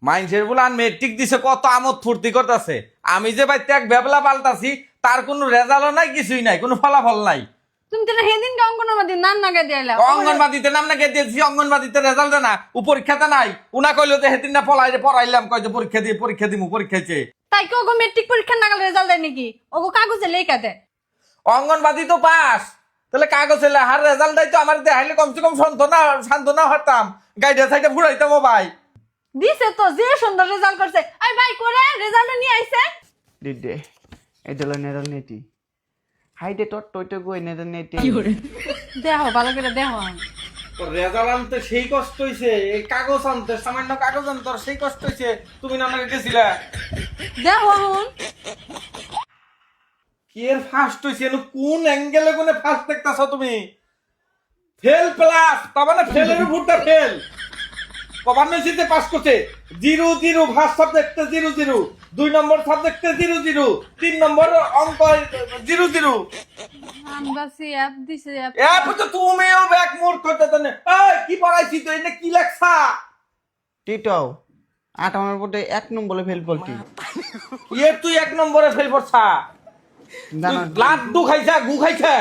মাইনসের বুলান metric দিছে কত আমোদ ফুর্তি করতেছে, আমি যে ভাই ত্যাগ বেবলা পাল্টাছি তার কোনো রেজাল্টও নাই, কিছুই নাই, কোনো ফলাফল নাই। তুমি তো সেদিনকে অঙ্গনবাদী নাম নাগে দিলা। অঙ্গনবাদীতে নাম না দিয়েছি, অঙ্গনবাদীতে রেজাল্ট না, ও পরীক্ষাতে নাই। উনা কইলো যে সেদিন না পড়াইলাম, কয় যে পরীক্ষা দিমু পরীক্ষাছে। তাই কি ওগো মেট্রিক পরীক্ষা নাগাল রেজাল্ট দেয় নাকি? ওগো কাগজে লেখা দেয়। অঙ্গনবাদী তো পাস, তাহলে কাগজে লেখার রেজাল্ট দেয় তো আমার দেখাইলে কমসে কম সান্ত্বনা হতাম, গাইডে সাইডে ঘুরাইতাম। ও ভাই দিছে তো, যে সুন্দর রেজাল্ট করছে। আই ভাই করে রেজাল্ট নিয়ে আইছে। দিদে এদলা নেদল নেটি হাইডে টট টইতে গই নেদল নেটি দেখো ভালো করে দেখো। রেজাল্ট আনতে সেই কষ্ট হইছে, এই কাগজ আনতে, সামান্য কাগজ আনতে সেই কষ্ট হইছে। তুমি না আমাকে গেছিলা, দেখো হুন কি এর ফার্স্ট হইছে, কোন অ্যাঙ্গেলে কোনে ফার্স্ট দেখতাছো তুমি? ফেল প্লাস, তার মানে ফেলের উপরটা ফেল। কবার নইছিতে পাস করছে 0-0, ফার্স্ট সাবজেক্টে 0-0, 2 নম্বর সাবজেক্টে 0-0, 3 নম্বর অঙ্ক 0-0। আমরা সি অ্যাপ দিছে অ্যাপ। এ পুত্র তুমিও ব্যাক মোড করতে দেন। এই কি পড়াইছি তো, এটা কি লেখছা? টিটাও 8 আমার পড়ে 1 নম্বরে ফেল পলটি এ তুই 1 নম্বরে ফেল করছা? তুই লাড্ডু খাইছা, গু খাইছা?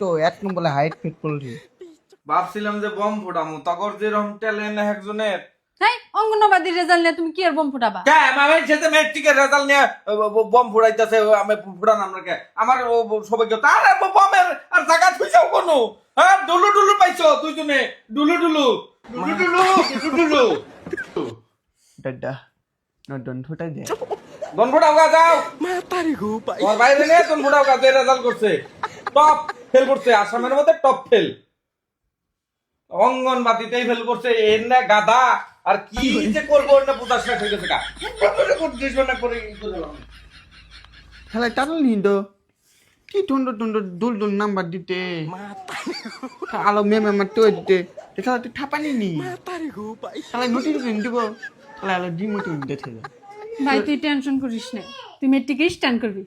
তো 1 নম্বরে হাইট ফেল পলটি ভাবছিলাম যে বম ফুটামু, তখন যেরকম ট্যালেন্ট একজনের। হেই অঙ্গনবাদী রেজাল্ট নিয়ে তুমি কি আর বম ফুটাবা? কে মামের সাথে মেট্রিকের রেজাল্ট নিয়ে বম ফুটাইতেছে, আমি ফুটান আমরা কে? আমার সবাইকে তার বমের আর জায়গা থুইছাও কোনো? হ্যাঁ ডুলু ডুলু পাইছো দুইজনে, ডুলু ডুলু ডুলু ডুলু ডুলু ডুলু। ডাডা নদন ফুটাই দে দন ফুটাও গা, যাও তোর বাইরে নিয়ে দন ফুটাও গা। যে রেজাল্ট করছে টপ ফেল করছে, আসামের মধ্যে টপ ফেল, অঙ্গনবাদীতেই ফেল করছে। এর না গাধা, আর কি যে করবো না পুতাস শেষ হয়ে গেছে গা। খেলা টানল নিন্দো কি টুন্ডো টুন্ডো দুল দুল নাম্বার দিতে আলো মেমে আমার তো দিতে খেলা তুই ঠাপানি নি খেলা নোটিফিকেশন দিব খেলা আলো ডিমোটিভ দিতে ভাই তুই টেনশন করিস না, তুই মেট্রিকে স্ট্যান্ড করবি।